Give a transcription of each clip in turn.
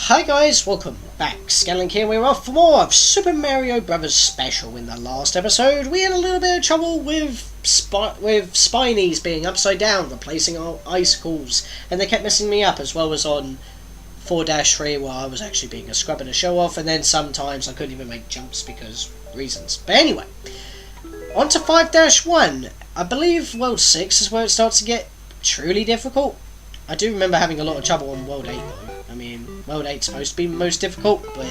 Hi guys, welcome back. Scatlink here. We're off for more of Super Mario Bros. Special. In the last episode, we had a little bit of trouble with Spinies being upside down, replacing our icicles, and they kept messing me up, as well as on 4-3 where I was actually being a scrub and a show off, and then sometimes I couldn't even make jumps because reasons. But anyway, on to 5-1. I believe World 6 is where it starts to get truly difficult. I do remember having a lot of trouble on World 8 though. I mean, World 8's supposed to be most difficult, but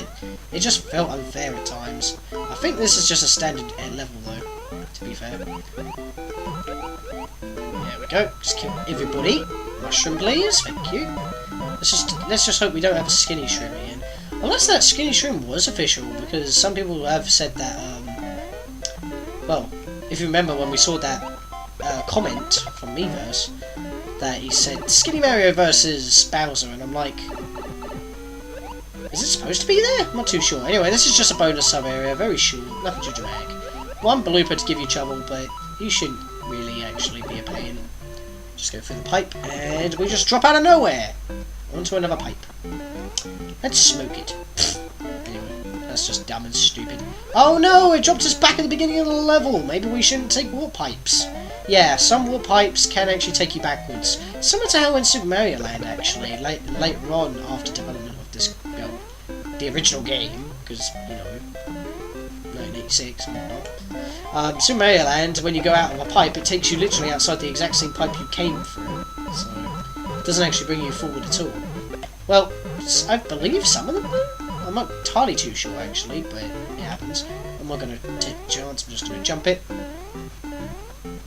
it just felt unfair at times. I think this is just a standard level though, to be fair. There we go, just kill everybody. Mushroom please, thank you. Let's just hope we don't have a skinny shroom again. Unless that skinny shroom was official, because some people have said that, well, if you remember when we saw that comment from Miiverse, that he said Skinny Mario versus Bowser, and I'm like, is it supposed to be there? I'm not too sure. Anyway, this is just a bonus sub area, very short, nothing to drag. One blooper to give you trouble, but you shouldn't really actually be a pain. Just go through the pipe, and we just drop out of nowhere onto another pipe. Let's smoke it. Anyway, that's just dumb and stupid. Oh no, it dropped us back at the beginning of the level. Maybe we shouldn't take warp pipes. Yeah, some warp pipes can actually take you backwards. Similar to how in Super Mario Land, actually, later on after development of this, well, the original game, because, you know, 1986 and whatnot. Super Mario Land, when you go out of a pipe, it takes you literally outside the exact same pipe you came through. So, it doesn't actually bring you forward at all. Well, I believe some of them do. I'm not entirely too sure, actually, but it happens. I'm not going to take a chance, I'm just going to jump it.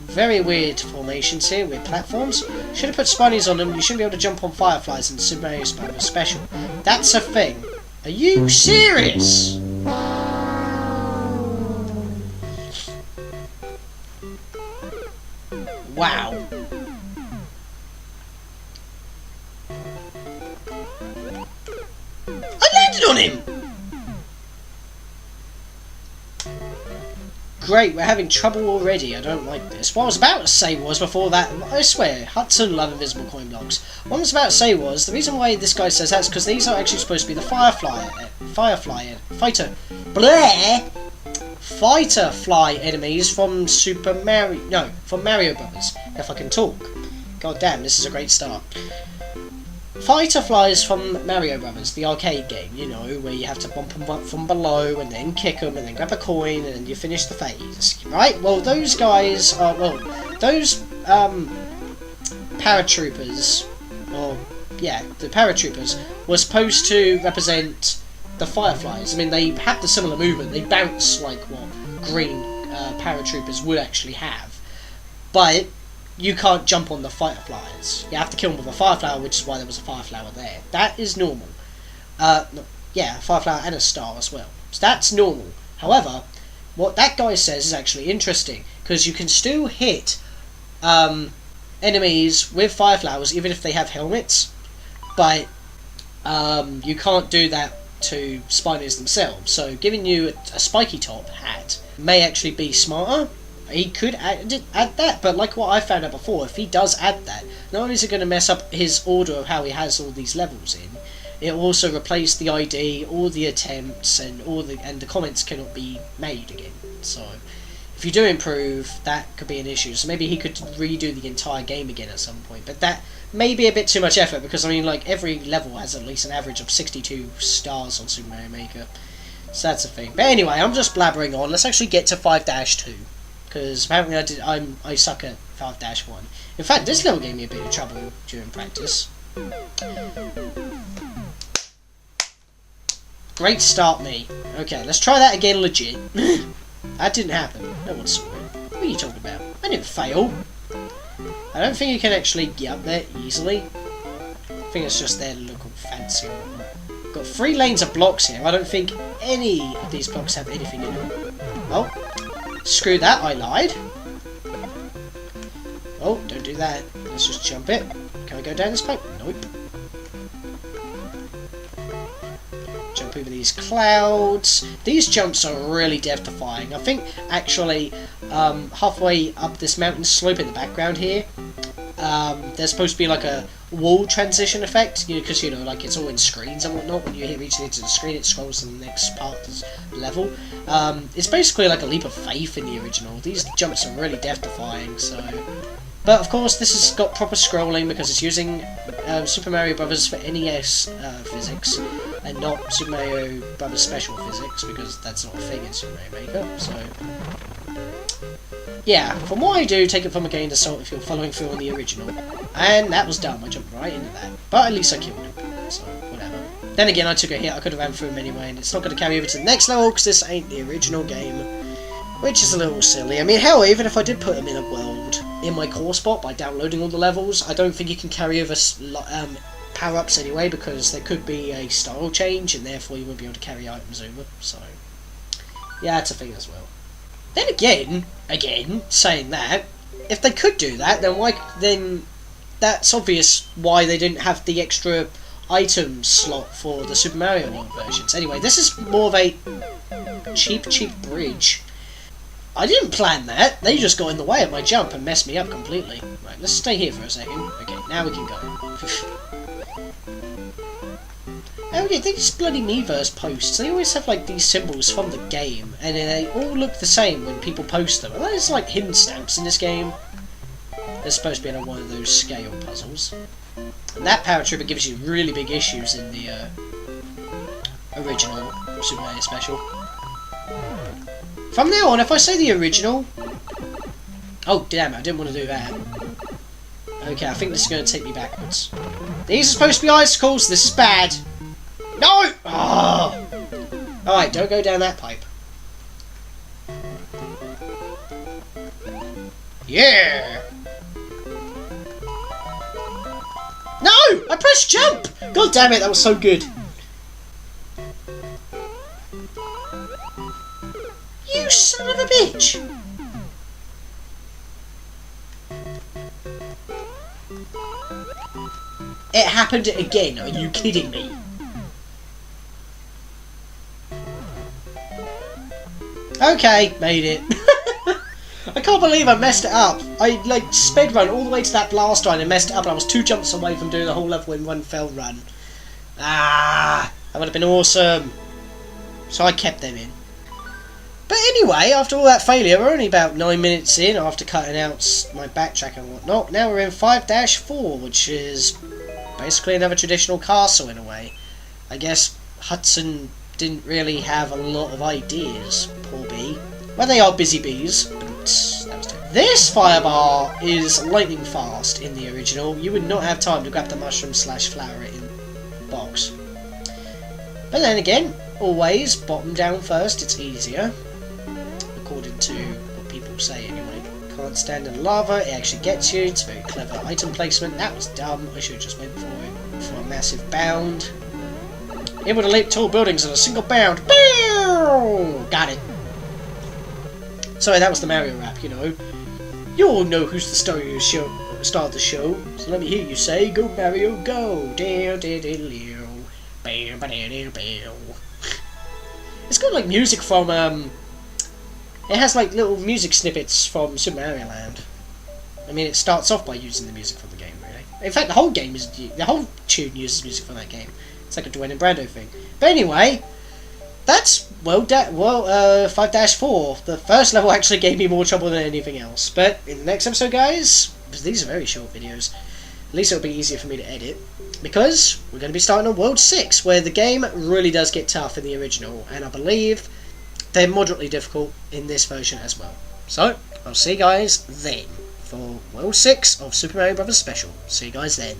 Very weird formations here, weird platforms. Should have put Spinies on them. You shouldn't be able to jump on fireflies in Super Mario Bros. Special. That's a thing. Are you serious? Wow. I landed on him! Great, we're having trouble already. I don't like this. What I was about to say was, before that, I swear, Hudson love invisible coin blocks. What I was about to say was, the reason why this guy says that is because these are actually supposed to be the Firefly enemies from from Mario Brothers, if I can talk. God damn, this is a great start. Fireflies from Mario Brothers, the arcade game, you know, where you have to bump them up from below and then kick them and then grab a coin and then you finish the phase, right? Well, those guys are, well, those paratroopers, or yeah, the paratroopers were supposed to represent the Fireflies. I mean, they have the similar movement, they bounce like what green paratroopers would actually have, but you can't jump on the fireflies. You have to kill them with a fireflower, which is why there was a fireflower there. That is normal. Yeah, a fireflower and a star as well. So that's normal. However, what that guy says is actually interesting, because you can still hit enemies with fireflowers even if they have helmets, but you can't do that to Spinies themselves. So giving you a spiky top hat may actually be smarter. He could add that, but like what I found out before, if he does add that, not only is it going to mess up his order of how he has all these levels in, it will also replace the ID, all the attempts, and the comments cannot be made again. So, if you do improve, that could be an issue. So maybe he could redo the entire game again at some point, but that may be a bit too much effort, because I mean, like, every level has at least an average of 62 stars on Super Mario Maker. So that's a thing. But anyway, I'm just blabbering on. Let's actually get to 5-2. Because apparently I suck at 5-1. In fact, this level gave me a bit of trouble during practice. Great start, me. Okay, let's try that again legit. That didn't happen. No one saw it. What are you talking about? I didn't fail. I don't think you can actually get up there easily. I think it's just their look all fancy and whatnot. Got 3 lanes of blocks here. I don't think any of these blocks have anything in them. Oh. Screw that, I lied. Oh, don't do that. Let's just jump it. Can I go down this pipe? Nope. Jump over these clouds. These jumps are really death-defying. I think, actually, halfway up this mountain slope in the background here, there's supposed to be like a wall transition effect, because like it's all in screens and whatnot. When you hit reach the edge of the screen, it scrolls to the next part of the level. It's basically like a leap of faith in the original. These jumps are really death-defying. So, but of course, this has got proper scrolling because it's using Super Mario Brothers for NES physics and not Super Mario Brothers Special physics, because that's not a thing in Super Mario Maker. So, yeah, from what I do, take it from a grain of salt if you're following through on the original. And that was dumb, I jumped right into that. But at least I killed him, so whatever. Then again, I took a hit, I could have ran through him anyway, and it's not going to carry over to the next level, because this ain't the original game. Which is a little silly. I mean, hell, even if I did put him in a world in my core spot by downloading all the levels, I don't think you can carry over power-ups anyway, because there could be a style change, and therefore you won't be able to carry items over, so... yeah, that's a thing as well. Then again, saying that, if they could do that, then that's obvious why they didn't have the extra item slot for the Super Mario World versions. Anyway, this is more of a cheap bridge. I didn't plan that, they just got in the way of my jump and messed me up completely. Right, let's stay here for a second. Okay, now we can go. Oh yeah, these bloody Miiverse posts, they always have like these symbols from the game, and they all look the same when people post them. And there's like hidden stamps in this game. There's supposed to be one of those scale puzzles. And that Power Trooper gives you really big issues in the original Super Mario Special. From now on, if I say the original... oh damn it, I didn't want to do that. Okay, I think this is going to take me backwards. These are supposed to be icicles, this is bad. No! Oh! Alright, don't go down that pipe. Yeah! No! I pressed jump! God damn it, that was so good. You son of a bitch! It happened again, are you kidding me? Okay, made it. I can't believe I messed it up. I like sped run all the way to that blast line and messed it up, and I was 2 jumps away from doing the whole level in one fell run. Ah, that would have been awesome. So I kept them in. But anyway, after all that failure, we're only about 9 minutes in after cutting out my backtrack and whatnot. Now we're in 5-4, which is basically another traditional castle in a way. I guess Hudson didn't really have a lot of ideas, poor bee. Well, they are busy bees, but that was terrible. This fire bar is lightning fast in the original. You would not have time to grab the mushroom / flower it in the box. But then again, always bottom down first, it's easier. According to what people say anyway. Can't stand in lava, it actually gets you. It's very clever item placement. That was dumb, I should have just went for it. For a massive bound. Able to leap tall buildings in a single bound. Bow! Got it. Sorry, that was the Mario rap, you know. You all know who's the star of the show. So let me hear you say, "Go Mario, go!" It's got like music from it has like little music snippets from Super Mario Land. I mean, it starts off by using the music from the game, really. In fact, the whole tune uses music from that game. It's like a Dwayne and Brando thing. But anyway, that's 5-4. The first level actually gave me more trouble than anything else. But in the next episode, guys, because these are very short videos, at least it'll be easier for me to edit, because we're going to be starting on World 6, where the game really does get tough in the original, and I believe they're moderately difficult in this version as well. So, I'll see you guys then for World 6 of Super Mario Bros. Special. See you guys then.